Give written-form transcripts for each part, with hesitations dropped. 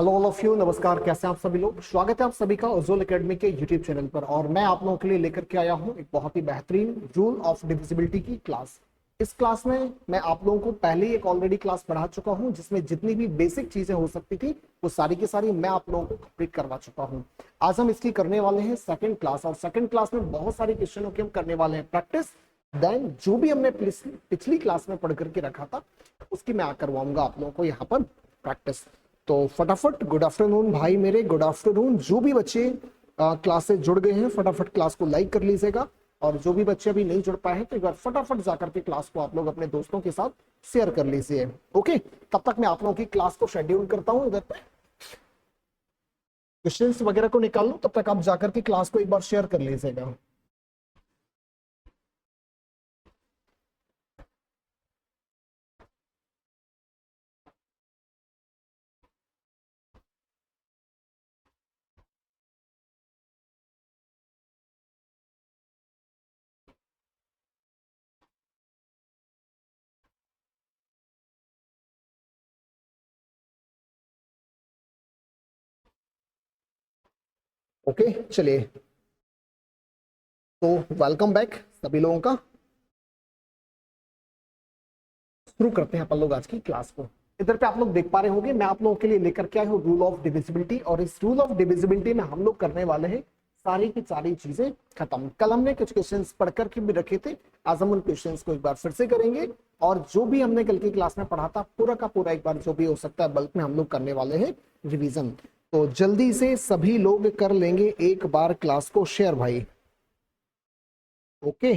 Hello all of you, नमस्कार। कैसे हैं आप सभी लोग? स्वागत है आप सभी का उज्ज्वल एकेडमी के यूट्यूब चैनल पर। और मैं आप लोगों के लिए लेकर के आया हूं एक बहुत ही बेहतरीन रूल ऑफ डिविजिबिलिटी की क्लास। इस क्लास में मैं आप लोगों को पहले ही एक ऑलरेडी क्लास पढ़ा चुका हूं, जिसमें जितनी भी बेसिक चीजें हो सकती थी वो सारी की सारी मैं आप लोगों को कंप्लीट करवा चुका हूं। आज हम इसकी करने वाले हैं सेकंड क्लास, और सेकंड क्लास में बहुत सारे क्वेश्चनों की हम करने वाले हैं प्रैक्टिस। देन जो भी हमने पिछली क्लास में पढ़ करके रखा था उसकी मैं करवाऊंगा आप लोगों को यहाँ पर प्रैक्टिस। तो फटाफट गुड आफ्टरनून भाई मेरे, गुड आफ्टरनून। जो भी बच्चे क्लास से जुड़ गए हैं फटाफट क्लास को लाइक कर लीजिएगा, और जो भी बच्चे अभी नहीं जुड़ पाए हैं तो एक बार फटाफट जाकर के क्लास को आप लोग अपने दोस्तों के साथ शेयर कर लीजिए। ओके, तब तक मैं आप लोगों की क्लास को शेड्यूल करता हूँ, इधर पे क्वेश्चंस वगैरह को निकाल लूं, तब तक आप जाकर के क्लास को एक बार शेयर कर लीजिएगा। ओके चलिए, तो वेलकम बैक सभी लोगों का। शुरू करते हैं अपन लोग आज की क्लास को। इधर पे आप लोग देख पा रहे होंगे मैं आप लोगों के लिए लेकर के आया हूँ रूल ऑफ डिविजिबिलिटी, और इस रूल ऑफ डिविजिबिलिटी में हम लोग करने वाले हैं सारी की सारी चीजें खत्म। कल हमने कुछ क्वेश्चंस पढ़कर के भी रखे थे, आज हम उन क्वेश्चंस को एक बार फिर से करेंगे, और जो भी हमने कल की क्लास में पढ़ा था पूरा का पूरा एक बार जो भी हो सकता है बल्क में हम लोग करने वाले हैं रिवीजन। तो जल्दी से सभी लोग कर लेंगे एक बार क्लास को शेयर भाई। ओके,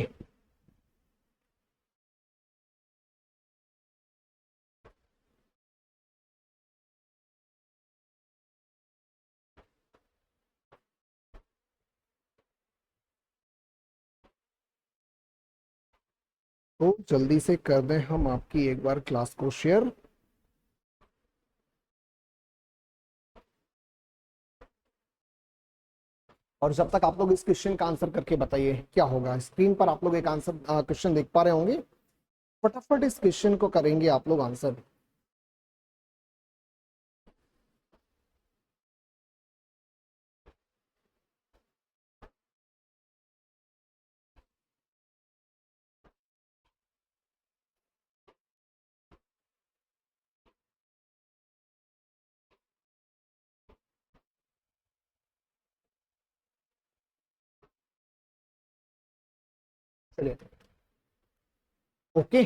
तो जल्दी से कर दें हम आपकी एक बार क्लास को शेयर। और जब तक आप लोग इस क्वेश्चन का आंसर करके बताइए क्या होगा। स्क्रीन पर आप लोग एक आंसर क्वेश्चन देख पा रहे होंगे, फटाफट इस क्वेश्चन को करेंगे आप लोग आंसर। चलिए, ओके,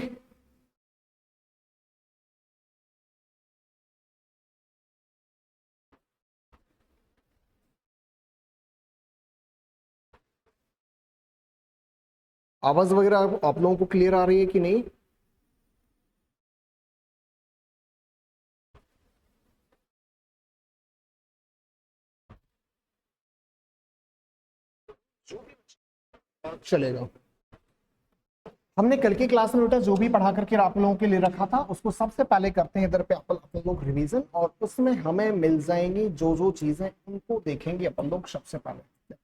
आवाज वगैरह आप लोगों को क्लियर आ रही है कि नहीं? चलेगा। हमने कल की क्लास में बेटा जो भी पढ़ा करके आप लोगों के लिए रखा था उसको सबसे पहले करते हैं इधर पे अपन लोग रिवीजन, और उसमें हमें मिल जाएंगी जो जो चीजें उनको देखेंगे अपन लोग सबसे पहले।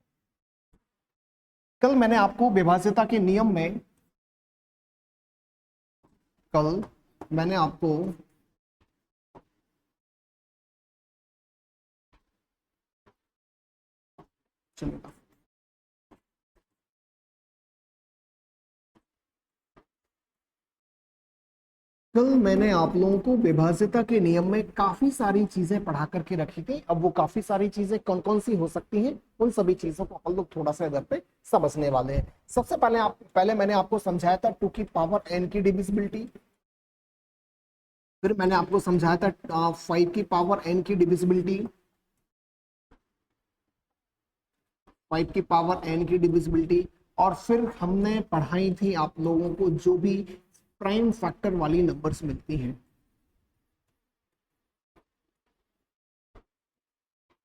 कल मैंने आपको विभाज्यता के नियम में कल मैंने आपको चलेगा कल मैंने आप लोगों को विभाज्यता के नियम में काफी सारी चीजें पढ़ा करके रखी थी। अब वो काफी सारी चीजें कौन कौन सी हो सकती हैं उन सभी चीजों को हम लोग थोड़ा सा इधर पे समझने वाले हैं। सबसे पहले मैंने आपको समझाया था 2 की पावर n की डिविजिबिलिटी, फिर मैंने आपको समझाया था 5 की पावर n की डिविजिबिलिटी, 5 की पावर n की डिविजिबिलिटी, और फिर हमने पढ़ाई थी आप लोगों को जो भी प्राइम फैक्टर वाली नंबर्स मिलती हैं,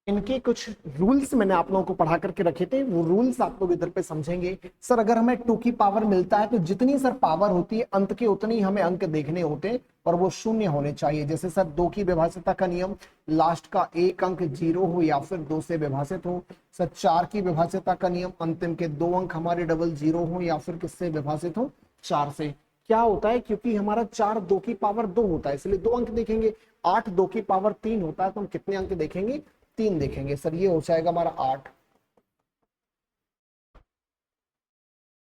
इनके कुछ रूल्स मैंने आप लोगों को पढ़ा करके रखे थे। वो रूल्स आप लोग इधर पे समझेंगे। सर अगर हमें 2 की पावर मिलता है तो जितनी सर पावर होती है अंत के उतनी ही हमें अंक देखने होते हैं, और वो शून्य होने चाहिए। जैसे सर 2 की विभाज्यता का नियम, लास्ट का एक अंक 0 हो या फिर 2 से विभाजित हो। सर 4 की विभाज्यता का नियम, अंतिम के 2 अंक हमारे डबल 0 हो या फिर किससे विभाजित हो, 4 से। क्या होता है, क्योंकि हमारा 4 2 की पावर 2 होता है इसलिए 2 अंक देखेंगे। 8 2 की पावर 3 होता है तो हम कितने अंक देखेंगे, 3 देखेंगे। सर ये हो जाएगा हमारा 8,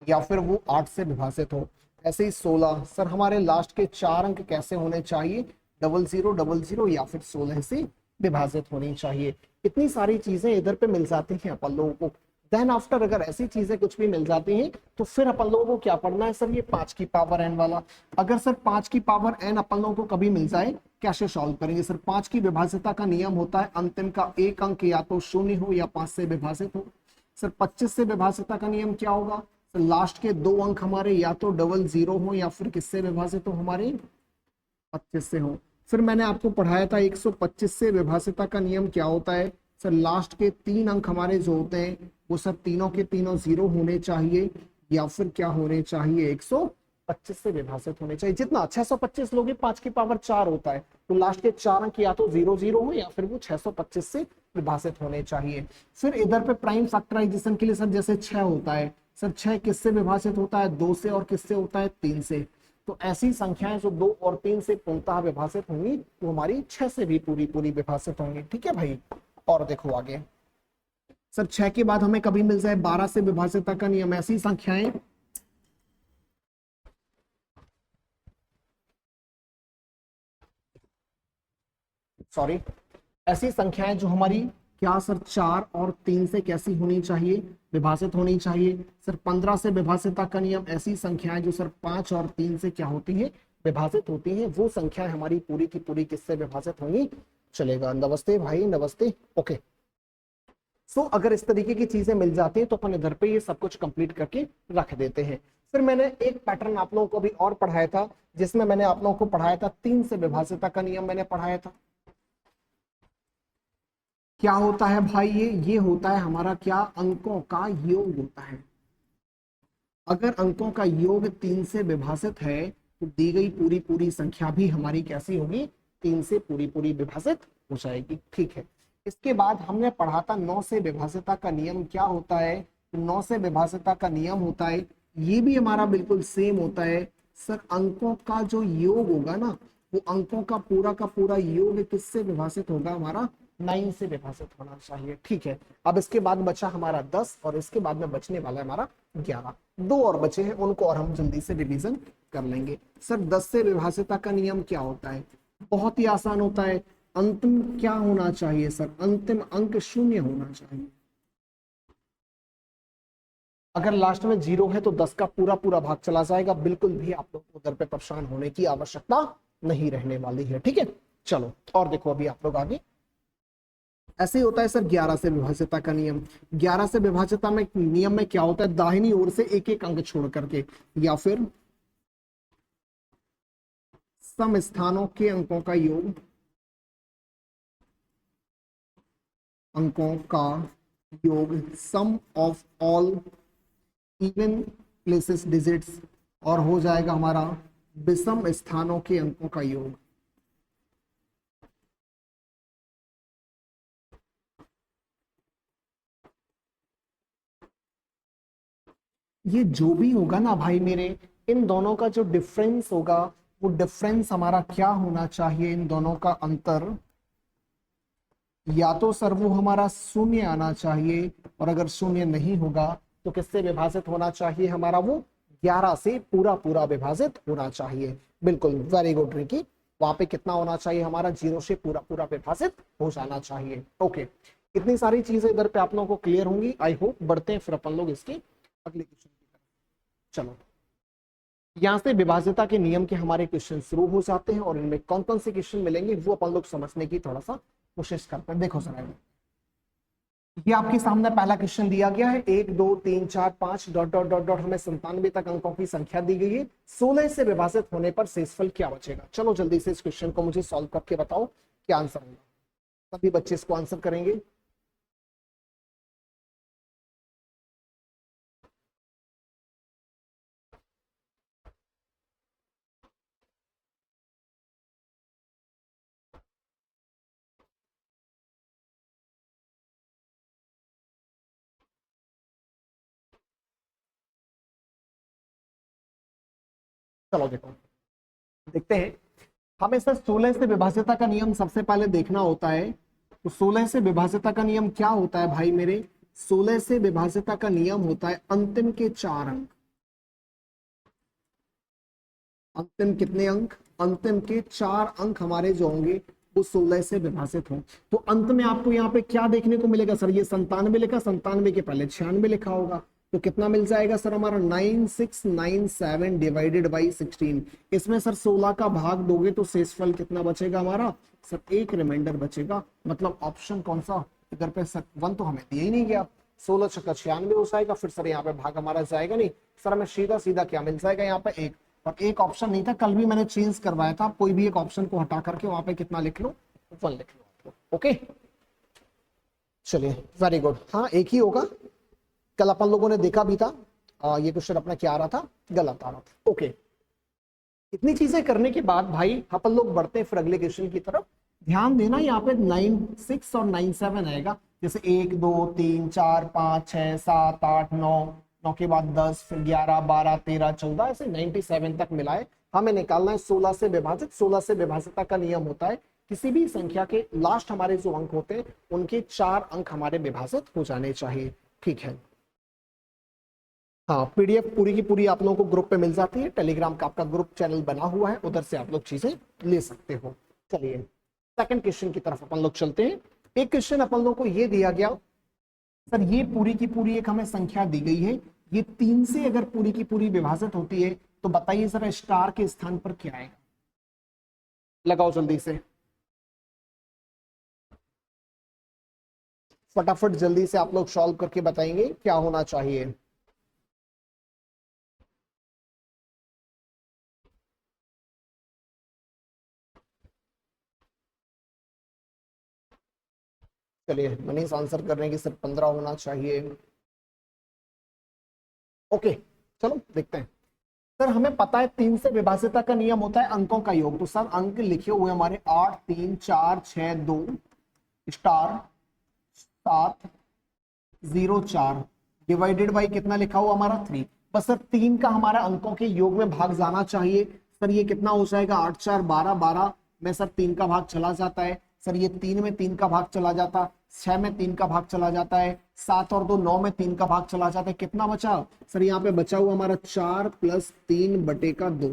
या फिर वो 8 से विभाजित हो। ऐसे ही 16। सर हमारे लास्ट के 4 अंक कैसे होने चाहिए, 0000 या फिर 16 से विभाजित होनी चाहिए। इतनी सारी चीजें इधर पे मिल जाती हैं अपन लोगों को। देन आफ्टर अगर ऐसी चीजें कुछ भी मिल जाती हैं तो फिर अपन लोगों को क्या पढ़ना है सर, ये 5 की पावर n वाला। अगर सर 5 की पावर n अपन लोगों को कभी मिल जाए, कैसे सॉल्व करेंगे सर। 5 की विभाज्यता का नियम होता है अंतिम का एक अंक या तो 0 हो या 5 से विभाजित हो। सर 25 से विभाज्यता का नियम क्या होगा, सर लास्ट के 2 अंक हमारे या तो 00 हो या फिर किससे विभाजित हो, हमारे 25 से हो। फिर मैंने आपको पढ़ाया था 125 से विभाज्यता का नियम क्या होता है, सर लास्ट के 3 अंक हमारे जो होते हैं वो सब तीनों के तीनों 0 होने चाहिए, या फिर क्या होने चाहिए, 125 से विभाजित होने चाहिए। जितना 625 लोगे 5 की पावर 4 होता है तो लास्ट के 4 अंक या तो 00 हो या फिर वो 625 से विभाजित होने चाहिए। फिर इधर पे प्राइम फैक्टराइजेशन के लिए सर जैसे 6 होता है, सर 6 किससे विभाजित होता है, 2 से, और किससे होता है, 3 से। तो ऐसी संख्याएं जो 2 और 3 से पूर्णतः विभाजित होंगी वो हमारी 6 से भी पूरी पूरी विभाजित होंगी। ठीक है भाई। और देखो आगे, सर 6 के बाद हमें कभी मिल जाए 12 से विभाज्यता का नियम। ऐसी संख्याएं सॉरी ऐसी संख्याएं जो हमारी क्या सर 4 और 3 से कैसी होनी चाहिए, विभाजित होनी चाहिए। सर 15 से विभाज्यता का नियम, ऐसी संख्याएं जो सर 5 और 3 से क्या होती हैं, विभाजित होती हैं, वो संख्याएं हमारी पूरी की पूरी किससे विभाजित होंगी। चलेगा, नमस्ते भाई नमस्ते। ओके। सो अगर इस तरीके की चीजें मिल जाती हैं तो अपन इधर पे ये सब कुछ कंप्लीट करके रख देते हैं। फिर मैंने एक पैटर्न आप लोगों को भी और पढ़ाया था, जिसमें मैंने आप लोगों को पढ़ाया था 3 से विभाज्यता का नियम मैंने पढ़ाया था। क्या होता है भाई, ये होता है हमारा क्या, अंकों का योग होता है। अगर अंकों का योग 3 से विभाजित है तो दी गई पूरी पूरी संख्या भी हमारी कैसी होगी, 3 से पूरी पूरी विभाजित हो जाएगी। ठीक है। इसके बाद हमने पढ़ा था 9 से विभाज्यता का नियम क्या होता है। 9 से विभाज्यता का नियम होता है, ये भी हमारा बिल्कुल सेम होता है। सर अंकों का जो योग होगा ना, वो अंकों का पूरा योग किससे विभाजित होगा, हमारा 9 से विभाजित होना चाहिए। ठीक है। अब इसके बाद बचा हमारा 10 और इसके बाद में बचने वाला है हमारा 11। 2 और बचे हैं, उनको और हम जल्दी से रिवीजन कर लेंगे। सर 10 से विभाज्यता का नियम क्या होता है, बहुत ही आसान होता है। अंतिम क्या होना चाहिए सर, अंतिम अंक 0 होना चाहिए। अगर लास्ट में 0 है तो 10 का पूरा पूरा भाग चला जाएगा, बिल्कुल भी आप लोग को उधर पे परेशान होने की आवश्यकता नहीं रहने वाली है। ठीक है। चलो और देखो अभी आप लोग आगे, ऐसे ही होता है सर 11 से विभाज्यता का नियम। 11 से विभाज्यता में नियम में क्या होता है, दाहिनी ओर से एक एक अंक छोड़ करके, या फिर सम स्थानों के अंकों का योग, अंकों का योग, sum of all even places digits, और हो जाएगा हमारा विषम स्थानों के अंकों का योग। ये जो भी होगा ना भाई मेरे, इन दोनों का जो डिफरेंस होगा, वो डिफरेंस हमारा क्या होना चाहिए, इन दोनों का अंतर या तो सर वो हमारा 0 आना चाहिए, और अगर 0 नहीं होगा तो किससे विभाजित होना चाहिए, हमारा वो 11 से पूरा पूरा विभाजित होना चाहिए। बिल्कुल, वेरी गुड रिकी। वहां पे कितना होना चाहिए, हमारा 0 से पूरा पूरा विभाजित हो जाना चाहिए। ओके। इतनी सारी चीजें इधर पे आप लोगों को क्लियर होंगी आई होप। बढ़ते हैं फिर अपन लोग इसके अगले क्वेश्चन की तरफ। चलो, यहाँ से विभाज्यता के नियम के हमारे क्वेश्चन शुरू हो जाते हैं, और इनमें कौन कौन से क्वेश्चन मिलेंगे वो अपन लोग समझने की थोड़ा सा कोशिश करते हैं। देखो सर, ये आपके सामने पहला क्वेश्चन दिया गया है, 1 2 3 4 5 डॉट डॉट डॉट डॉट, हमें 97 तक अंकों की संख्या दी गई है। 16 से विभाजित होने पर शेषफल क्या बचेगा। चलो जल्दी से इस क्वेश्चन को मुझे सॉल्व करके बताओ, क्या आंसर होगा। सभी बच्चे इसको आंसर करेंगे। चलो देखो, देखते हैं। हमें सर 16 से विभाज्यता का नियम सबसे पहले देखना होता है। तो 16 से विभाज्यता का नियम क्या होता है भाई मेरे? 16 से विभाज्यता का नियम होता है अंतिम के 4 अंक। अंतिम कितने अंक? अंतिम के 4 अंक हमारे जो होंगे वो 16 से विभाजित हों। तो अंत में आपको यहाँ पे क्या देखने को मिलेगा सर? ये 97 लिखा, 97 के पहले 96 लिखा होगा, तो कितना मिल जाएगा सर हमारा? 9697 डिवाइडेड बाई 16। इसमें सर 16 का भाग दोगे तो शेषफल कितना बचेगा हमारा? सर एक रिमाइंडर बचेगा। मतलब ऑप्शन कौन सा? इधर पे सर 1 तो हमें दिया ही नहीं गया। 16 छक्का 96 हो जाएगा, फिर सर यहाँ पे भाग हमारा जाएगा नहीं। सर हमें सीधा सीधा क्या मिल जाएगा यहाँ पे? एक। और एक ऑप्शन नहीं था, कल भी मैंने चेंज करवाया था, कोई भी एक ऑप्शन को हटा करके वहां पे कितना लिख लो? 1 लिख लो। ओके, चलिए वेरी गुड। हाँ एक ही होगा, कल अपन लोगों ने देखा भी था। ये क्वेश्चन अपना क्या आ रहा था? गलत आ रहा था। ओके, इतनी चीजें करने के बाद भाई अपन लोग बढ़ते हैं फिर अगले क्वेश्चन की तरफ। ध्यान देना यहाँ पे 96 और 97 आएगा। जैसे 1 2 3 4 5 6 7 8 9, 9 के बाद 10, फिर 11 12 13 14, ऐसे 97 तक मिलाए हमें निकालना है 16 से विभाजित। 16 से विभाजित का नियम होता है किसी भी संख्या के लास्ट हमारे जो अंक होते हैं उनके 4 अंक हमारे विभाजित हो जाने चाहिए। ठीक है। हाँ, पीडीएफ पूरी की पूरी आप लोगों को ग्रुप पे मिल जाती है। टेलीग्राम का आपका ग्रुप चैनल बना हुआ है, उधर से आप लोग चीजें ले सकते हो। चलिए सेकंड क्वेश्चन की तरफ अपन लोग चलते हैं। एक क्वेश्चन अपन लोग को ये दिया गया, सर ये पूरी की पूरी एक हमें संख्या दी गई है, ये 3 से अगर पूरी की पूरी विभाजित होती है तो बताइए जरा स्टार के स्थान पर क्या आएगा? लगाओ जल्दी से, फटाफट जल्दी से आप लोग सॉल्व करके बताएंगे क्या होना चाहिए। चलिए मनीष आंसर कर रहे हैं कि सर 15 होना चाहिए। ओके, चलो देखते हैं। सर हमें पता है 3 से विभाज्यता का नियम होता है अंकों का योग। तो सर अंक लिखे हुए हमारे 8 3 4 6 2 स्टार 7 0 4 डिवाइडेड बाई कितना लिखा हुआ हमारा? 3। बस सर 3 का हमारा अंकों के योग में भाग जाना चाहिए। सर ये कितना हो जाएगा? 8 4 12, 12 में सर 3 का भाग चला जाता है। सर ये 3 में 3 का भाग चला जाता, 6 में 3 का भाग चला जाता है, 7 और 2 9 में 3 का भाग चला जाता है। कितना बचा सर? यहाँ पे बचा हुआ हमारा 4 + 3 बटे का 2।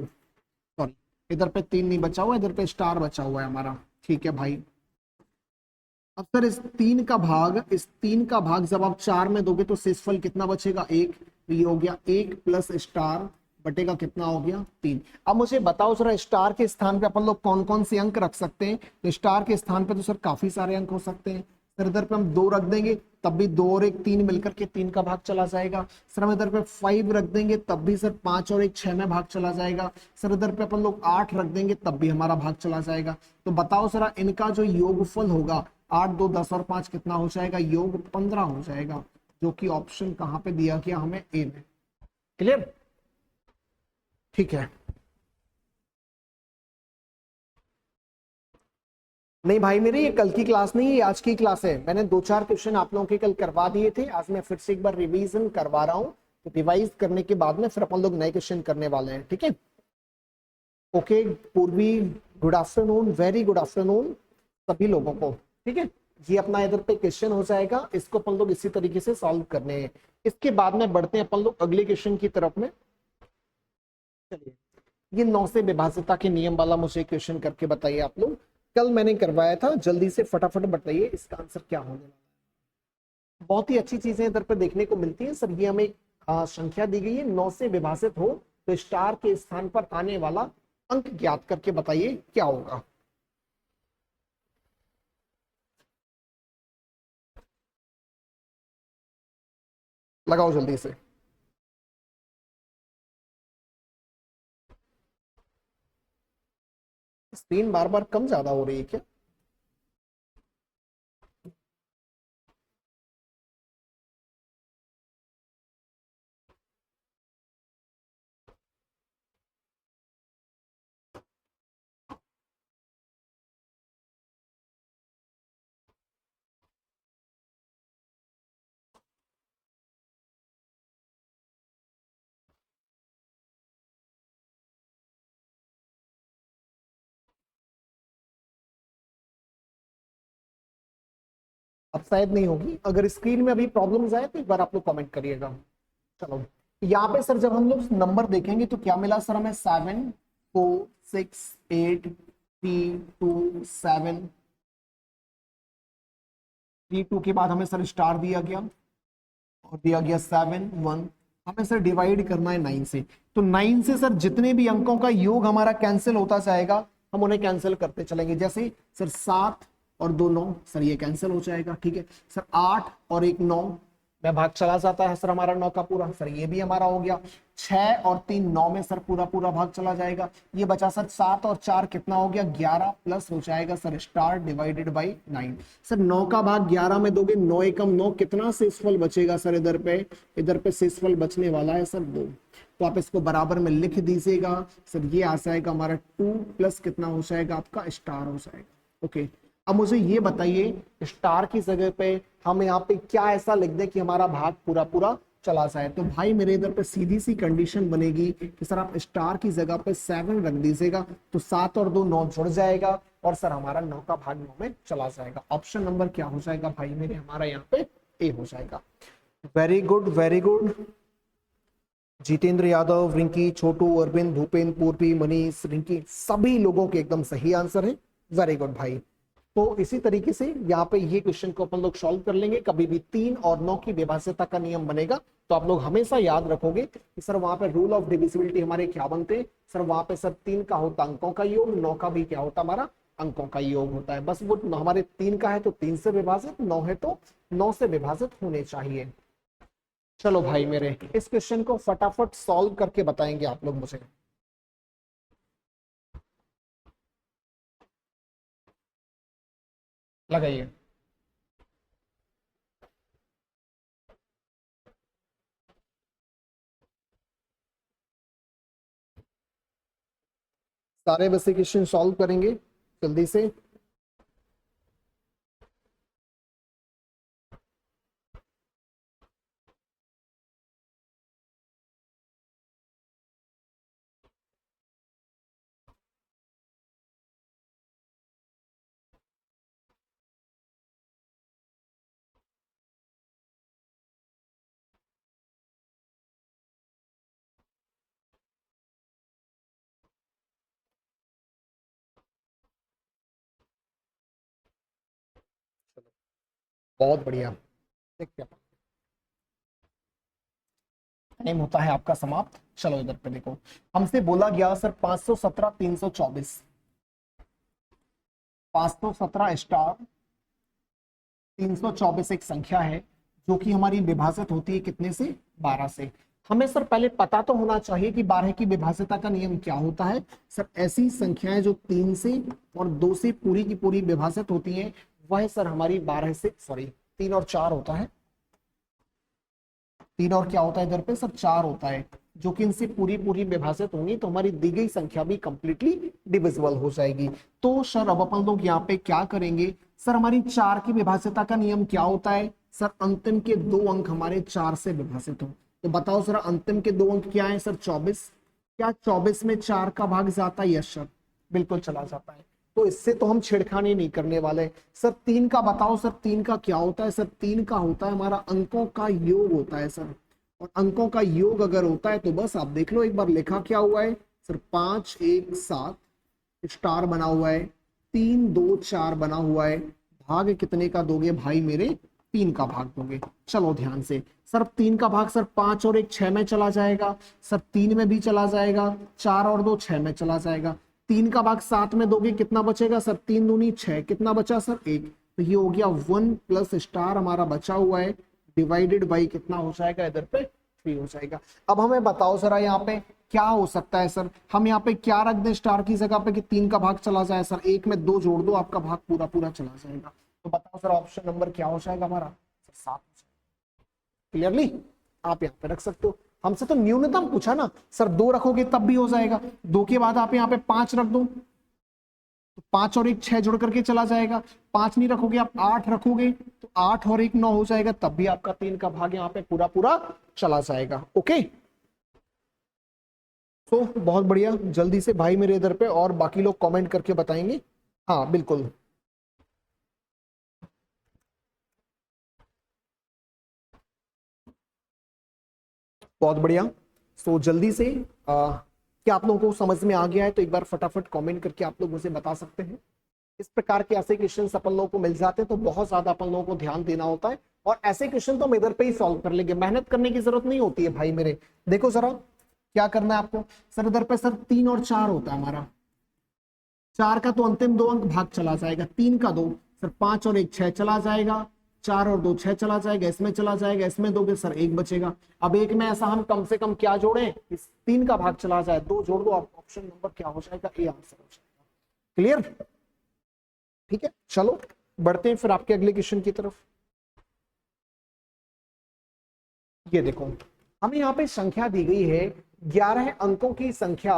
सॉरी, इधर पे 3 नहीं बचा हुआ, इधर पे स्टार बचा हुआ है हमारा। ठीक है भाई। अब सर इस तीन का भाग जब आप 4 में दोगे तो शेषफल कितना बचेगा? 1। तो ये हो गया 1 प्लस स्टार बटेगा कितना हो गया? 3। अब मुझे बताओ जरा स्टार के स्थान पे अपन लोग कौन कौन से अंक रख सकते हैं? तो स्टार के स्थान पे तो सर काफी सारे अंक हो सकते हैं। सर इधर पे हम 2 रख देंगे तब भी 2 और 1 3 मिलकर के 3 का भाग चला जाएगा। सर हम इधर पे 5 रख देंगे तब भी सर 5 और 1 6 में भाग चला जाएगा। सर इधर पे अपन लोग 8 रख देंगे तब भी हमारा भाग चला जाएगा। तो बताओ जरा इनका जो योगफल होगा 8 2 10 और 5 कितना हो जाएगा? योग 15 हो जाएगा, जो कि ऑप्शन कहां पे दिया गया हमें? ए में। क्लियर? ठीक है। नहीं भाई मेरे, ये कल की क्लास नहीं है, आज की क्लास है। मैंने 2 4 क्वेश्चन आप लोगों के कल करवा दिए थे, आज मैं फिर से एक बार रिवीजन करवा रहा हूँ। तो रिवाइज करने के बाद में फिर अपन लोग नए क्वेश्चन करने वाले हैं। ठीक है। ओके पूर्वी, good afternoon, very good afternoon सभी लोगों को। ठीक है, ये अपना इधर पे क्वेश्चन हो जाएगा, इसको अपन लोग इसी तरीके से सॉल्व करने हैं। इसके बाद में बढ़ते हैं अपन लोग अगले क्वेश्चन की तरफ में। चलिए, ये 9 से विभाज्यता के नियम वाला मुझे क्वेश्चन करके बताइए आप लोग। कल मैंने करवाया था, जल्दी से फटाफट बताइए इसका आंसर क्या होने वाला है। बहुत ही अच्छी चीजें इधर पे देखने को मिलती है। सर ये हमें एक संख्या दी गई है, 9 से विभाजित हो तो स्टार के स्थान पर आने वाला अंक ज्ञात करके बताइए क्या होगा। लगाओ जल्दी से। स्क्रीन बार बार कम ज्यादा हो रही है क्या? अब शायद नहीं होगी, अगर स्क्रीन में अभी प्रॉब्लम्स आए तो एक बार आप लोग कमेंट करिएगा। चलो यहाँ पे सर जब हम लोग नंबर देखेंगे तो क्या मिला सर हमें 7 4 6 8 3 2 7, 3 2 के बाद हमें सर स्टार दिया गया और दिया गया 7 1। हमें सर डिवाइड करना है 9 से, तो 9 से सर जितने भी अंकों का योग हमारा कैंसिल होता जाएगा हम उन्हें कैंसिल करते चलेंगे। जैसे सर 7 और 2 9, सर ये कैंसिल हो जाएगा। ठीक है सर 8 और 1 9 में भाग चला जाता है सर हमारा 9 का पूरा, सर ये भी हमारा हो गया। 6 और 3 9 में सर पूरा पूरा भाग चला जाएगा। ये बचा सर 7 और 4 कितना हो गया 11 प्लस हो जाएगा sir star divided by 9। Sir 9 का भाग 11 में दोगे 9 एकम 9, कितना शेषफल बचेगा सर इधर पे शेषफल बचने वाला है सर 2। तो आप इसको बराबर में लिख दीजिएगा सर, ये आ जाएगा हमारा 2 प्लस कितना हो जाएगा आपका स्टार हो जाएगा। ओके अब मुझे ये बताइए स्टार की जगह पे हम यहाँ पे क्या ऐसा लिख दें कि हमारा भाग पूरा पूरा चला जाए। तो भाई मेरे इधर पे सीधी सी कंडीशन बनेगी कि सर आप स्टार की जगह पे 7 रख दीजिएगा, तो 7 और 2 9 जुड़ जाएगा और सर हमारा 9 का भाग 9 में चला जाएगा। ऑप्शन नंबर क्या हो जाएगा भाई मेरे, हमारा यहाँ पे ए हो जाएगा। Very good very good. Jitendra Yadav, Rinki, Chhotu, Arvind, Bhupendra, Purvi, Manish, Rinki, सभी लोगों के एकदम सही आंसर है। वेरी गुड भाई। तो इसी तरीके से यहाँ पे ये क्वेश्चन को अपन लोग सॉल्व कर लेंगे। कभी भी 3 और 9 की विभाज्यता का नियम बनेगा तो आप लोग हमेशा याद रखोगे कि सर वहां पे रूल ऑफ डिविजिबिलिटी हमारे क्या बनते हैं। सर वहां पे सर 3 का होता अंकों का योग, 9 का भी क्या होता हमारा अंकों का योग होता है। बस वो हमारे 3 का है तो 3 से विभाजित, 9 है तो 9 से विभाजित होने चाहिए। चलो भाई मेरे इस क्वेश्चन को फटाफट सॉल्व करके बताएंगे आप लोग मुझे। लगाइए। सारे बस क्वेश्चन सॉल्व करेंगे जल्दी से। बहुत बढ़िया। देखते हैं टाइम होता है आपका समाप्त। चलो इधर पे देखो, हमसे बोला गया सर 517 324, 517 स्टार 324 एक संख्या है जो कि हमारी विभाजित होती है कितने से 12 से। हमें सर पहले पता तो होना चाहिए कि 12 की विभाज्यता का नियम क्या होता है। सर ऐसी संख्याएं जो 3 से और 2 से पूरी की पूरी विभाजित होती हैं वह सर हमारी 12 से, सॉरी 3 और 4 होता है, 3 और क्या होता है इधर पे सर 4 होता है, जो कि इनसे पूरी पूरी विभाजित होंगी तो हमारी दी गई संख्या भी कंप्लीटली डिविजिबल हो जाएगी। तो सर अब अपन लोग यहाँ पे क्या करेंगे, सर हमारी 4 की विभाज्यता का नियम क्या होता है। सर अंतिम के 2 अंक हमारे 4 से विभाजित हो, तो बताओ सर अंतिम के 2 अंक क्या है सर 24। क्या 24 में 4 का भाग जाता है? यस सर बिल्कुल चला जाता है, तो इससे तो हम छेड़खानी नहीं करने वाले। सर 3 का बताओ, सर 3 का क्या होता है। सर 3 का होता है हमारा अंकों का योग होता है सर, और अंकों का योग अगर होता है तो बस आप देख लो एक बार लिखा क्या हुआ है सर 5 1 7 स्टार बना हुआ है, 3 2 4 बना हुआ है। भाग कितने का दोगे भाई मेरे, 3 का भाग दोगे। चलो ध्यान से, सर 3 का भाग सर 5 और 1 6 में चला जाएगा, सर 3 में भी चला जाएगा, 4 और 2 6 में चला जाएगा। 3 का भाग 7 में दोगे कितना बचेगा सर 3 दूनी 6, कितना बचा सर 1, तो ये हो गया 1 प्लस स्टार हमारा बचा हुआ है डिवाइडेड बाई कितना हो जाएगा इधर पे 3 हो जाएगा। अब हमें बताओ जरा यहाँ पे क्या हो सकता है सर, हम यहाँ पे क्या रख दें स्टार की जगह पे कि 3 का भाग चला जाए। सर 1 में 2 जोड़ दो आपका भाग पूरा पूरा चला जाएगा। तो बताओ सर ऑप्शन नंबर क्या हो जाएगा हमारा सर 7। क्लियरली आप यहाँ पे रख सकते हो। हमसे तो न्यूनतम पूछा ना सर, 2 रखोगे तब भी हो जाएगा, 2 के बाद आप यहाँ पे 5 रख दो तो 5 और 1 6 जुड़ करके चला जाएगा। 5 नहीं रखोगे आप 8 रखोगे तो 8 और 1 9 हो जाएगा, तब भी आपका 3 का भाग यहाँ पे पूरा पूरा चला जाएगा। ओके तो बहुत बढ़िया, जल्दी से भाई मेरे इधर पे और बाकी लोग कमेंट करके बताएंगे। हाँ बिल्कुल बहुत बढ़िया। सो जल्दी से क्या आप लोगों को समझ में आ गया है? तो एक बार फटाफट कमेंट करके आप लोग मुझे बता सकते हैं। इस प्रकार के ऐसे क्वेश्चन अपन लोगों को मिल जाते हैं तो बहुत ज्यादा अपन लोगों को ध्यान देना होता है, और ऐसे क्वेश्चन तो हम इधर पे ही सॉल्व कर लेंगे, मेहनत करने की जरूरत नहीं होती है भाई मेरे। देखो जरा क्या करना है आपको। सर इधर पे सर 3 और 4 होता है हमारा, 4 का तो अंतिम 2 अंक भाग चला जाएगा, 3 का 2 सर 5 और 1 6 चला जाएगा, 4 और 2 6 चला जाएगा, इसमें चला जाएगा, इसमें दोगे सर 1 बचेगा। अब एक में ऐसा हम कम से कम क्या जोड़ें, इस 3 का भाग चला जाए, 2 जोड़ दो, ऑप्शन नंबर क्या हो जाएगा, ए आंसर हो जाएगा। क्लियर? ठीक है, चलो बढ़ते हैं फिर आपके अगले क्वेश्चन की तरफ। ये देखो हमें यहाँ पे संख्या दी गई है 11 अंकों की संख्या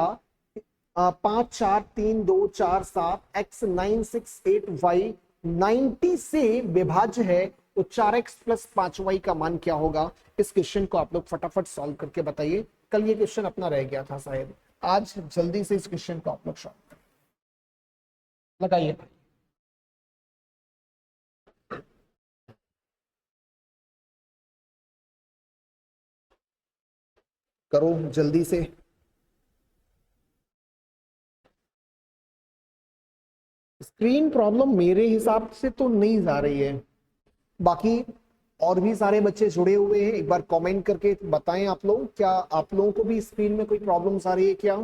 5 4 3 2 4 7 x 9 6 8 y 90 से विभाज्य है, तो 4x प्लस 5y का मान क्या होगा? इस क्वेश्चन को आप लोग फटाफट सॉल्व करके बताइए। कल ये क्वेश्चन अपना रह गया था शायद, आज जल्दी से इस क्वेश्चन को आप लोग सॉल्व करें। लगाइए करो जल्दी से। स्क्रीन प्रॉब्लम मेरे हिसाब से तो नहीं जा रही है, बाकी और भी सारे बच्चे जुड़े हुए हैं, एक बार कमेंट करके बताएं आप लोग, क्या आप लोगों को भी स्क्रीन में कोई प्रॉब्लम्स आ रही है क्या?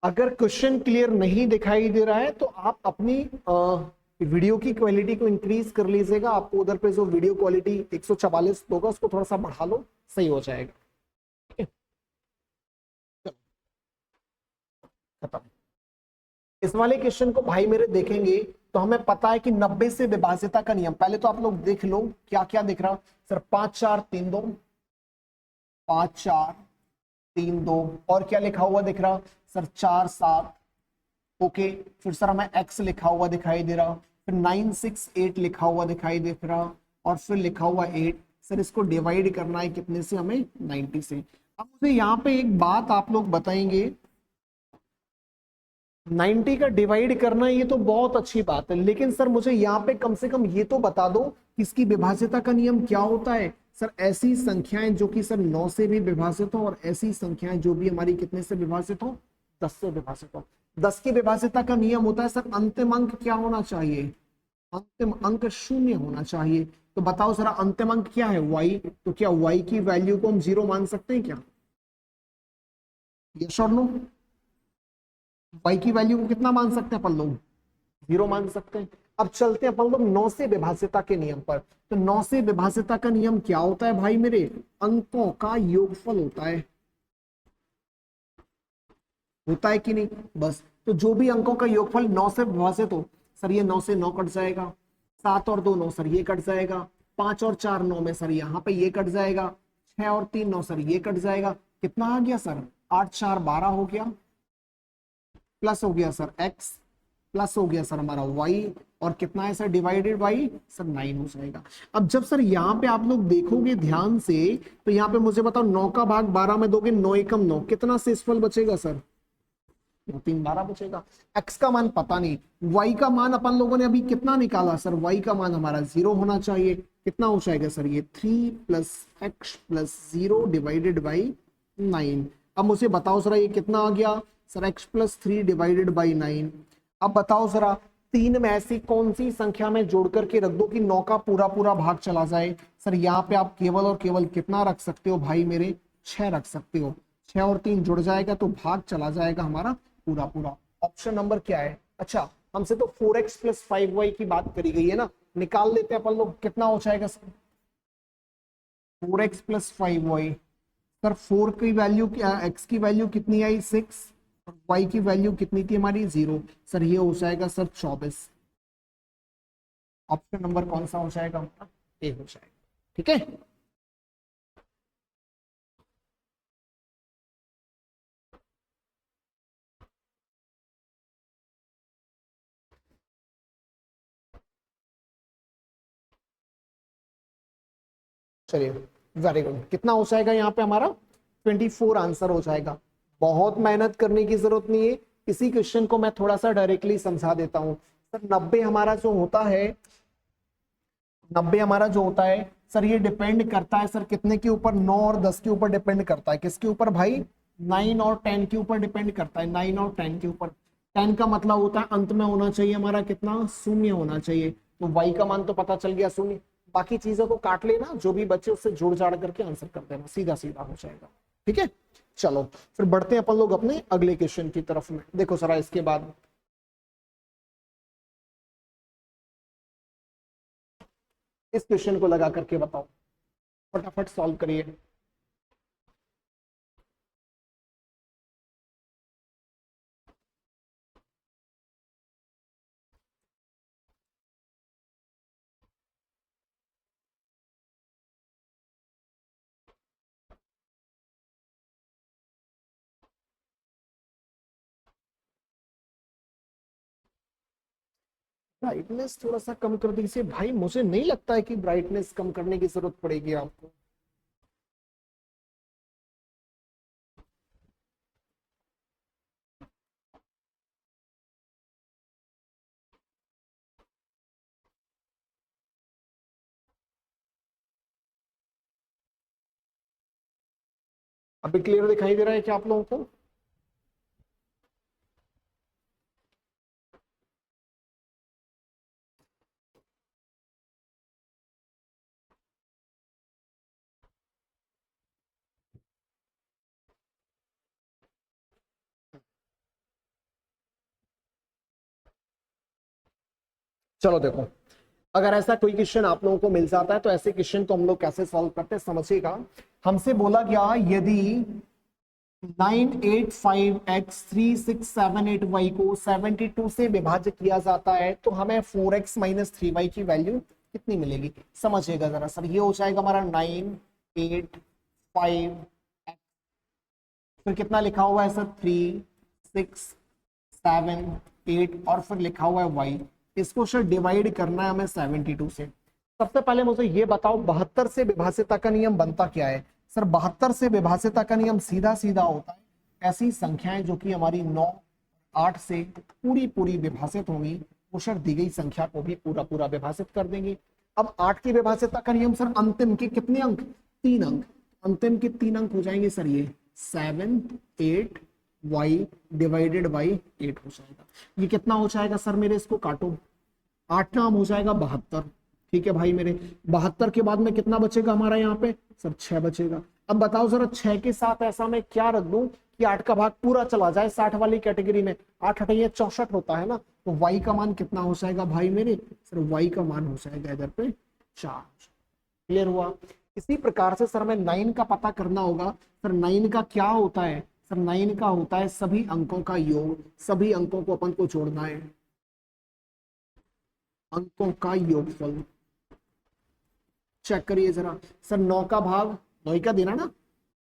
अगर क्वेश्चन क्लियर नहीं दिखाई दे रहा है तो आप अपनी वीडियो की क्वालिटी को इंक्रीज कर लीजिएगा। आपको उधर पे जो वीडियो क्वालिटी 144 होगा उसको थोड़ा सा बढ़ा लो, सही हो जाएगा। ठीक है, खत्म। इस वाले क्वेश्चन को भाई मेरे देखेंगे तो हमें पता है कि 90 से विभाज्यता का नियम, पहले तो आप लोग देख लो क्या क्या दिख रहा। सर 5 4 3 2, 5 4 3 2, और क्या लिखा हुआ दिख रहा सर 4 7, ओके। फिर सर हमें x लिखा हुआ दिखाई दे रहा, फिर 9 6 8 लिखा हुआ दिखाई दे रहा, और फिर लिखा हुआ 8। सर इसको डिवाइड करना है कितने से? हमें 90 से। अब मुझे यहाँ पे एक बात आप लोग बताएंगे, 90 का डिवाइड करना ये तो बहुत अच्छी बात है, लेकिन सर मुझे यहाँ पे कम से कम ये तो बता दो कि इसकी विभाज्यता का नियम क्या होता है। सर ऐसी संख्याएं जो कि सर 9 से भी विभाजित हो, और ऐसी संख्याएं जो भी हमारी कितने से विभाजित हो, 10 से विभाजित हो। 10 की विभाज्यता का नियम होता है सर अंतिम अंक क्या होना चाहिए? अंतिम अंक 0 होना चाहिए। तो बताओ जरा अंतिम अंक क्या है? y। तो क्या y की वैल्यू को हम 0 मान सकते हैं क्या? यस और नो? y की वैल्यू को कितना मान सकते हैं अपन लोग? 0 मान सकते हैं। अब चलते हैं अपन लोग 9 से विभाज्यता के नियम पर। तो 9 से विभाज्यता का नियम क्या होता है भाई मेरे? अंकों का योगफल होता है, होता है कि नहीं? बस तो जो भी अंकों का योगफल 9 से विभाजित हो, सर ये 9 से 9 कट जाएगा, 7 और 2 9 सर ये कट जाएगा, 5 और 4 9 में सर यहाँ पे ये कट जाएगा, 6 और 3 9 सर ये कट जाएगा। कितना आ गया सर? 8 4 12 हो गया, प्लस हो गया सर x, प्लस हो गया सर हमारा y, और कितना है सर डिवाइडेड बाई सर 9 हो जाएगा। अब जब सर यहाँ पे आप लोग देखोगे ध्यान से, तो यहाँ पे मुझे बताओ 9 का भाग 12 में दोगे, 9 एकम 9, कितना शेषफल बचेगा सर? 3 12 बचेगा। x का मान पता नहीं, y का मान अपन लोगों ने अभी कितना निकाला सर? y का मान हमारा 0 होना चाहिए। कितना हो जाएगा सर? ये 3 plus x plus 0 divided by 9। अब मुझे बताओ जरा ये कितना आ गया sir? x plus 3 divided by 9। अब बताओ जरा 3 में ऐसी कौन सी संख्या में जोड़ करके रख दो कि 9 का पूरा पूरा भाग चला जाए? सर यहाँ पे आप केवल और केवल कितना रख सकते हो भाई मेरे? 6 रख सकते हो। 6 और 3 जुड़ जाएगा तो भाग चला जाएगा हमारा पूरा पूरा। ऑप्शन नंबर क्या है? अच्छा हमसे तो 4x प्लस 5y की बात करी गई है ना, निकाल लेते हैं अपन लोग। कितना हो जाएगा sir? 4x plus 5y। Sir 4 की वैल्यू क्या, x की वैल्यू कितनी आई? 6, और y की वैल्यू कितनी थी हमारी? 0। सर ये हो जाएगा सर 24। ऑप्शन नंबर कौन सा हो जाएगा? ए हो जाएगा। ठीक है, चलिए वेरी गुड। कितना हो जाएगा यहाँ पे हमारा? 24 आंसर हो जाएगा। बहुत मेहनत करने की जरूरत नहीं है, इसी क्वेश्चन को मैं थोड़ा सा डायरेक्टली समझा देता हूँ। सर 90 हमारा जो होता है, 90 हमारा जो होता है सर, ये डिपेंड करता है सर कितने के ऊपर, 9 और 10 के ऊपर डिपेंड करता है। किसके ऊपर भाई? 9 और 10 के ऊपर डिपेंड करता है, 9 और 10 के ऊपर। 10 का मतलब होता है अंत में होना चाहिए हमारा कितना? शून्य होना चाहिए। तो y का मान तो पता चल गया शून्य, बाकी चीजों को काट लेना, जो भी बचे उससे जोड़ जाड़ करके आंसर कर देना, सीधा सीधा हो जाएगा। ठीक है, चलो फिर बढ़ते हैं अपन लोग अपने अगले क्वेश्चन की तरफ में। देखो जरा इसके बाद इस क्वेश्चन को लगा करके बताओ, फटाफट सॉल्व करिए। ब्राइटनेस थोड़ा सा कम कर दीजिए भाई, मुझे नहीं लगता है कि ब्राइटनेस कम करने की जरूरत पड़ेगी आपको। अभी क्लियर दिखाई दे रहा है क्या आप लोगों को? चलो देखो, अगर ऐसा कोई क्वेश्चन आप लोगों को मिल जाता है तो ऐसे क्वेश्चन को हम लोग कैसे सॉल्व करते हैं समझिएगा। हमसे बोला गया यदि 985x3678y को 72 से विभाजित किया जाता है तो हमें 4x माइनस 3y की वैल्यू कितनी मिलेगी? समझिएगा जरा सर, ये हो जाएगा हमारा 985, फिर कितना लिखा हुआ है सर? 3 6 7 8 और फिर लिखा हुआ है y। इसको सर डिवाइड करना है हमें 72 से। सबसे पहले मुझे ये बताओ 72 से विभाजिता का नियम बनता क्या है? सर 72 से विभाजिता का नियम सीधा सीधा होता है, ऐसी संख्याएं जो कि हमारी 9 8 से पूरी पूरी विभाजित होंगी वो सर दी गई संख्या को भी पूरा पूरा विभाजित कर देंगे। अब 8 की विभाजिता का नियम सर अंतिम के कितने अंक? 3 अंक। अंतिम के 3 अंक हो जाएंगे सर ये 7 8 y डिवाइडेड बाई 8 हो जाएगा। ये कितना हो जाएगा सर मेरे? इसको काटो, 8 नाम हो जाएगा 72। ठीक है भाई मेरे, 72 के बाद में कितना बचेगा हमारा यहाँ पे? सर 6 बचेगा। अब बताओ जरा 6 के साथ ऐसा मैं क्या रख दूं कि 8 का भाग पूरा चला जाए 60 वाली कैटेगरी में? 8 8 64 होता है ना, तो y का मान कितना हो जाएगा भाई मेरे? सर y का मान हो जाएगा इधर पे 4। क्लियर हुआ? इसी प्रकार से सर हमें 9 का पता करना होगा। सर 9 का क्या होता है? सर 9 का होता है सभी अंकों का योग, सभी अंकों को अपन को जोड़ना है, अंकों का योगफल। चेक करिए जरा सर, 9 का भाग 9 का देना ना,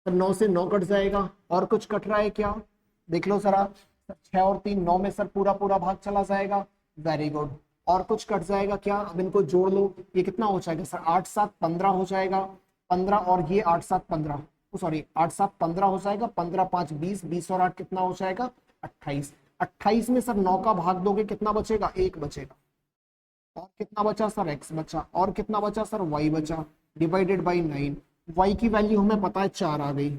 सर 9 से 9 कट जाएगा, और कुछ कट रहा है क्या? देख लो जरा, 6 और 3 9 में सर पूरा पूरा भाग चला जाएगा, वेरी गुड। और कुछ कट जाएगा क्या? अब इनको जोड़ लो, ये कितना हो जाएगा सर? 8 7 15 हो जाएगा, 15 और ये 8 7 15, सॉरी 8 7 15 हो जाएगा, 15 5 20, 20 और 8 कितना हो जाएगा? 28। 28 में सर 9 का भाग दोगे कितना बचेगा? 1 बचेगा। और कितना बचा सर? x बचा। और कितना बचा सर? y बचा, डिवाइडेड बाई 9। y की वैल्यू हमें पता है 4 आ गई,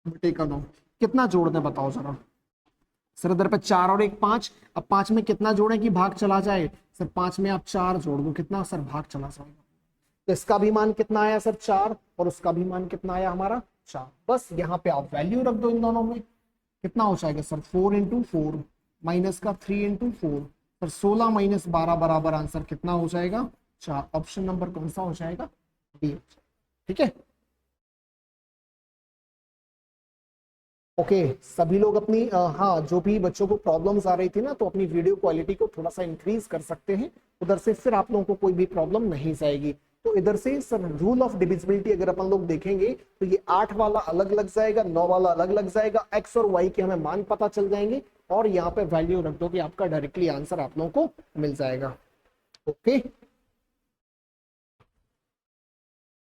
बटे का 9। कितना जोड़ दें बताओ जरा सर? इधर पे 4 और 1 5। अब 5 में कितना जोड़ें कि भाग चला जाए? सर 5 में आप 4 जोड़ दो, कितना सर? भाग चला जाएगा। तो इसका भी मान कितना आया सर? 4, और उसका भी मान कितना आया हमारा? 4। बस यहाँ पे आप वैल्यू रख दो इन दोनों में, कितना हो जाएगा सर? 4 इंटू 4 माइनस का 3 इंटू 4, सर 16 माइनस 12 बराबर आंसर कितना हो जाएगा? 4। ऑप्शन नंबर कौन सा हो जाएगा? डी। ठीक है, ओके। सभी लोग अपनी हाँ, जो भी बच्चों को प्रॉब्लम्स आ रही थी ना, तो अपनी वीडियो क्वालिटी को थोड़ा सा इंक्रीज कर सकते हैं, उधर से फिर आप लोगों को कोई भी प्रॉब्लम नहीं जाएगी। तो इधर से सर रूल ऑफ डिविजिबिलिटी अगर अपन लोग देखेंगे तो ये 8 वाला अलग लग जाएगा, 9 वाला अलग लग जाएगा, एक्स और वाई के हमें मान पता चल जाएंगे, और यहाँ पे वैल्यू रख दो कि आपका डायरेक्टली आंसर आप लोगों को मिल जाएगा। ओके,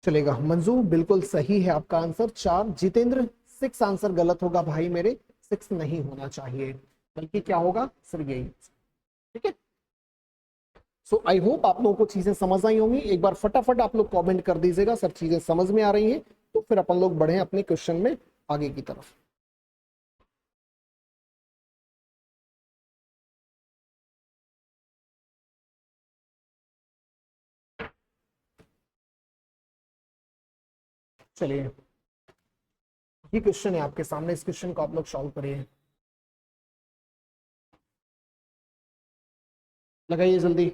चलेगा। मंजू बिल्कुल सही है आपका आंसर 4। जितेंद्र 6 आंसर गलत होगा भाई मेरे, 6 नहीं होना चाहिए। बल्कि क्या होगा सर यही। ठीक है, सो आई होप आप लोगों को चीजें समझ आई होंगी। एक बार फटाफट आप लोग कमेंट कर दीजिएगा सर चीजें समझ में आ रही हैं, तो फिर अपन लोग बढ़े अपने क्वेश्चन में आगे की तरफ। चलिए, ये क्वेश्चन है आपके सामने, इस क्वेश्चन को आप लोग सॉल्व करिए, लगाइए जल्दी।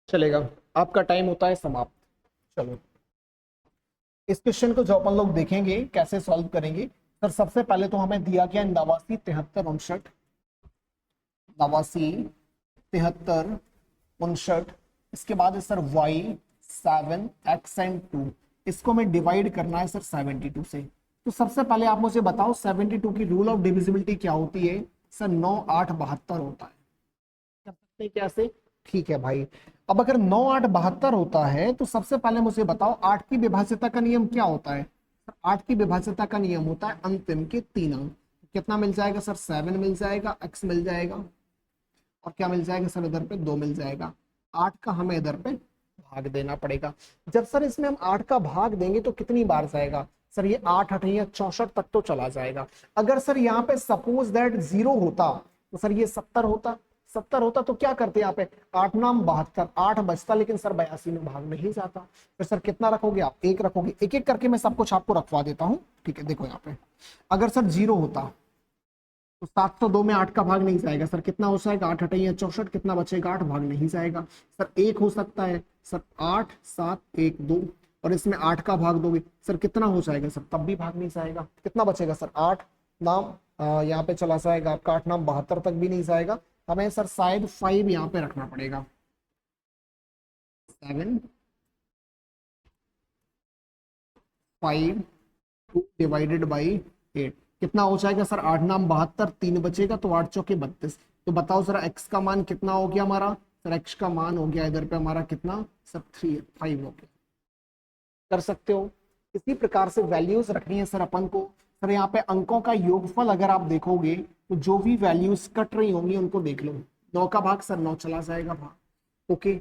चलेगा, आपका टाइम होता है समाप्त। चलो, इस क्वेश्चन को जो अपन लोग देखेंगे कैसे सॉल्व करेंगे। सर सबसे पहले तो हमें दिया गया 89, 73, 59, 89, 73, 59। इसके बाद है सर y 7 x एंड 2, इसको हमें डिवाइड करना है सर 72 से। तो सबसे पहले आप मुझे बताओ 72 की रूल ऑफ डिविजिबिलिटी क्या होती है। सर 9 8 72 होता है। कर सकते हैं कैसे, ठीक है भाई। अब अगर 9 8 72 होता है तो सबसे पहले मुझे बताओ 8 की विभाज्यता का नियम क्या होता है। 8 की विभाज्यता का नियम होता है अंतिम के 3 अंक। कितना मिल जाएगा सर 7 मिल जाएगा, x मिल जाएगा, और क्या मिल जाएगा सर इधर पे 2 मिल जाएगा। 8 का हमें इधर पे भाग देना पड़ेगा। जब सर इसमें हम 8 का भाग देंगे तो कितनी बार जाएगा सर, ये 8 8 64 तक तो चला जाएगा। अगर सर यहाँ पे सपोज दैट 0 होता तो सर ये 70 होता, 70 होता तो क्या करते यहाँ पे 8 नाम 72, 8 बचता, लेकिन सर 82 में भाग नहीं जाता। फिर सर कितना रखोगे आप, 1 रखोगे। एक एक करके मैं सब कुछ आपको रखवा देता हूँ, ठीक है। देखो यहाँ पे अगर सर 0 होता तो 702 में 8 का भाग नहीं जाएगा। सर कितना हो जाएगा 8 8 64, कितना बचेगा 8, भाग नहीं जाएगा। सर 1 हो सकता है सर 8 7 1 2, और इसमें 8 का भाग दोगे सर कितना हो जाएगा सर, तब भी भाग नहीं जाएगा। कितना बचेगा सर 8 नाम यहाँ पे चला जाएगा आपका, 8 नाम 72 तक भी नहीं जाएगा। हमें सर शायद 5 यहाँ पे रखना पड़ेगा। 7 5 2 डिवाइडेड बाई 8, कितना हो जाएगा सर 8 नाम 72, 3 बचेगा तो 8 चौके 32। तो बताओ सर x का मान कितना हो गया हमारा, सर x का मान हो गया इधर पे हमारा कितना सर 3 5 हो गया। कर सकते हो। इसी प्रकार से वैल्यूज रखनी है सर अपन को। सर यहाँ पे अंकों का योगफल अगर आप देखोगे तो जो भी वैल्यूज कट रही होंगी उनको देख लो। 9 का भाग सर 9 चला जाएगा भाग, ओके।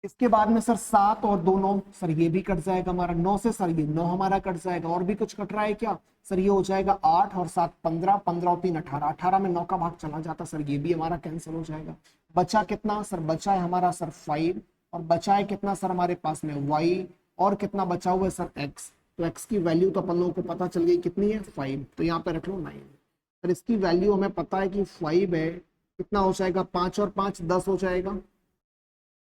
इसके बाद में सर 7 और 2 9, सर ये भी कट जाएगा हमारा। 9 से सर ये 9 हमारा कट जाएगा। और भी कुछ कट रहा है क्या सर, ये हो जाएगा 8 और 7 15, 15 और 3 18, 18 में 9 का भाग चला जाता, सर ये भी हमारा कैंसिल हो जाएगा। बचा कितना सर, बचा है हमारा सर 5, और बचा है कितना सर हमारे पास में y, और कितना बचा हुआ है सर x। तो x की वैल्यू तो अपन लोगों को पता चल गई कितनी है 5, तो यहाँ पे रख लो 9। सर इसकी वैल्यू हमें पता है कि 5 है, कितना हो जाएगा 5 और 5 10 हो जाएगा,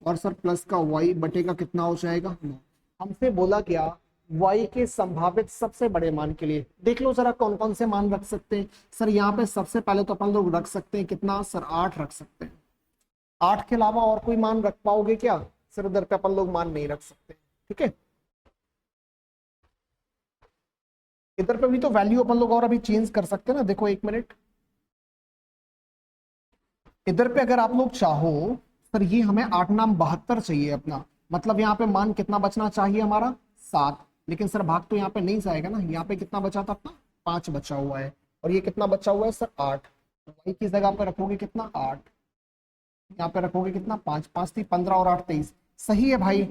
और सर प्लस का y बटेगा कितना हो जाएगा 9। हमसे बोला क्या y के संभावित सबसे बड़े मान के लिए देख लो जरा कौन कौन से मान रख सकते हैं। सर यहाँ पे सबसे पहले तो अपन लोग रख सकते हैं कितना सर 8 रख सकते हैं। 8 के अलावा और कोई मान रख पाओगे क्या सर, इधर पे अपन लोग मान नहीं रख सकते, ठीक है। इधर पे भी तो वैल्यू अपन लोग और अभी चेंज कर सकते हैं ना, देखो 1 मिनट। इधर पे अगर आप लोग चाहो सर, ये हमें 8 नाम 72 चाहिए अपना, मतलब यहाँ पे मान कितना बचना चाहिए हमारा 7, लेकिन सर भाग तो यहाँ पे नहीं जाएगा ना। यहाँ पे कितना बचा था अपना 5 बचा हुआ है, और ये कितना बचा हुआ है सर 8। y की जगह पे रखोगे कितना 8, यहाँ पे रखोगे कितना 5, 5 थी 15 और 8 23। सही है भाई,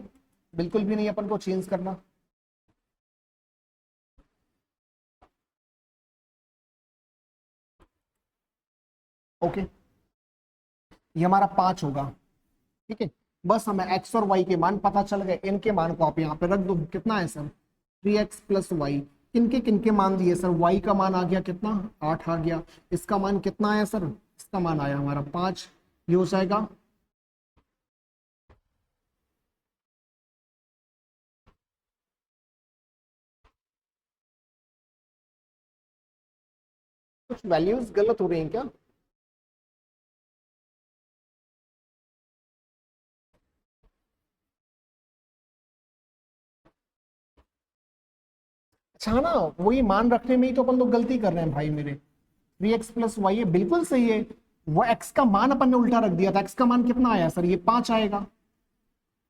बिल्कुल भी नहीं अपन को चेंज करना। ओके, ये हमारा 5 होगा, ठीक है। बस हमें x और y के मान पता चल गए, इनके मान को आप यहाँ पे रख दो। कितना है सर 3x प्लस वाई, किनके मान दिए सर? y का मान आ गया कितना, 8 आ गया। इसका मान कितना आया सर? इसका मान आया हमारा 5। ये हो जाएगा। कुछ वैल्यूज गलत हो रही हैं क्या? अच्छा ना, वही मान रखने में ही तो अपन लोग गलती कर रहे हैं भाई मेरे। 3x+y ये बिल्कुल सही है। वो x का मान अपन ने उल्टा रख दिया था। x का मान कितना आया सर? ये 5 आएगा।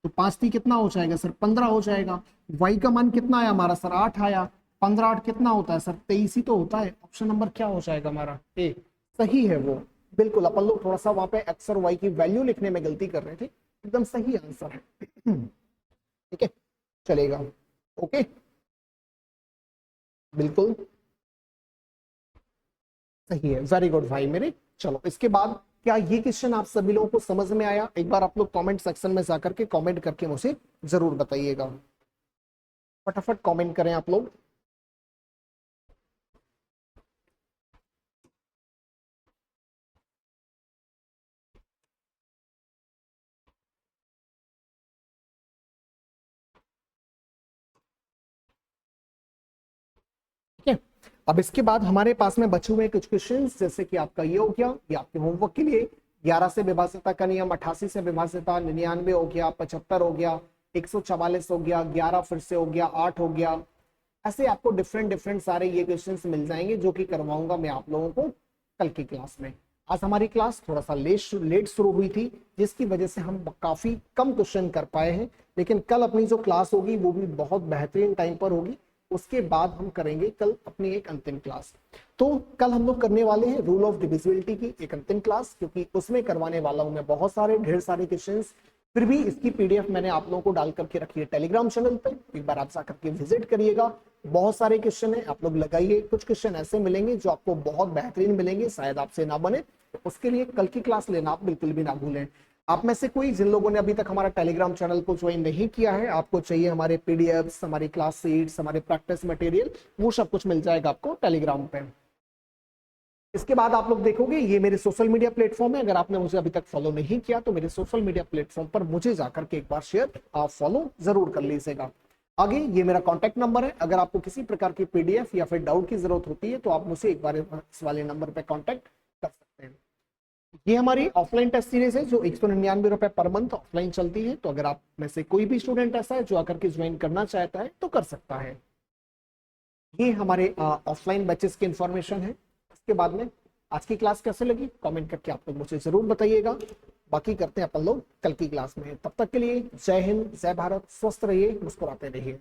तो 5 कितना हो जाएगा सर? 15 हो जाएगा। y का मान कितना आया हमारा सर? 8 आया। 15 8 कितना होता है सर? 23 ही तो होता है। ऑप्शन नंबर क्या हो जाएगा हमारा? ए। सही है वो। बिल्कुल, अपन लोग थोड़ा सा वहां पे x और y की वैल्यू लिखने में गलती कर रहे थे। एकदम सही आंसर है। ठीक है, चलेगा। ओके, बिल्कुल सही है। वेरी गुड भाई मेरे। चलो, इसके बाद क्या ये क्वेश्चन आप सभी लोगों को समझ में आया? एक बार आप लोग कमेंट सेक्शन में जाकर के कमेंट करके मुझे जरूर बताइएगा। फटाफट कमेंट करें आप लोग। ठीक है, अब इसके बाद हमारे पास में बचे हुए कुछ क्वेश्चंस, जैसे कि आपका ये हो गया, ये आपके होमवर्क के लिए। 11 से विभाज्यता का नियम, 88 से विभाज्यता, 99 हो गया, 75 हो गया, 144 हो गया, 11 फिर से हो गया, 8 हो गया। ऐसे आपको डिफरेंट डिफरेंट सारे ये क्वेश्चंस मिल जाएंगे, जो कि करवाऊंगा मैं आप लोगों को कल की क्लास में। आज हमारी क्लास थोड़ा सा लेट शुरू हुई थी, जिसकी वजह से हम काफी कम क्वेश्चन कर पाए हैं। लेकिन कल अपनी जो क्लास होगी वो भी बहुत बेहतरीन टाइम पर होगी। उसके बाद हम करेंगे कल अपनी एक अंतिम क्लास। तो कल हम लोग करने वाले हैं रूल ऑफ डिविजिबिलिटी की एक अंतिम क्लास, क्योंकि उसमें करवाने वाला हूं मैं बहुत सारे ढेर सारे क्वेश्चंस। फिर भी इसकी पीडीएफ मैंने आप लोगों को डाल करके रखी है टेलीग्राम चैनल पे, एक बार आप जाकर के विजिट करिएगा। बहुत सारे क्वेश्चन है, आप लोग लगाइए। कुछ क्वेश्चन ऐसे मिलेंगे जो आपको बहुत बेहतरीन मिलेंगे, शायद आपसे ना बने। तो उसके लिए कल की क्लास लेना आप बिल्कुल भी ना भूलें। आप में से कोई जिन लोगों ने अभी तक हमारा टेलीग्राम चैनल को ज्वाइन नहीं किया है, आपको चाहिए हमारे पीडीएफ्स, हमारी क्लास सीट्स, हमारे प्रैक्टिस मटेरियल, वो सब कुछ मिल जाएगा आपको टेलीग्राम पे। इसके बाद आप लोग देखोगे ये मेरे सोशल मीडिया प्लेटफॉर्म है। अगर आपने मुझे अभी तक फॉलो नहीं किया तो मेरे सोशल मीडिया प्लेटफॉर्म पर मुझे जाकर के एक बार शेयर आप फॉलो जरूर कर लीजिएगा। आगे ये मेरा कॉन्टैक्ट नंबर है, अगर आपको किसी प्रकार की पीडीएफ या फिर डाउट की जरूरत होती है तो आप मुझसे एक बार इस वाले नंबर पर कॉन्टैक्ट कर सकते हैं। ये हमारी ऑफलाइन टेस्ट सीरीज है जो 199 रुपए पर मंथ ऑफलाइन चलती है। तो अगर आप में से कोई भी स्टूडेंट ऐसा है जो आकर के ज्वाइन करना चाहता है तो कर सकता है। ये हमारे ऑफलाइन बैचेस की इंफॉर्मेशन है। इसके बाद में आज की क्लास कैसे लगी कमेंट करके आप लोग मुझे जरूर बताइएगा। बाकी करते हैं अपन लोग कल की क्लास में। तब तक के लिए जय हिंद, जय भारत, स्वस्थ रहिए, मुस्कुराते रहिए।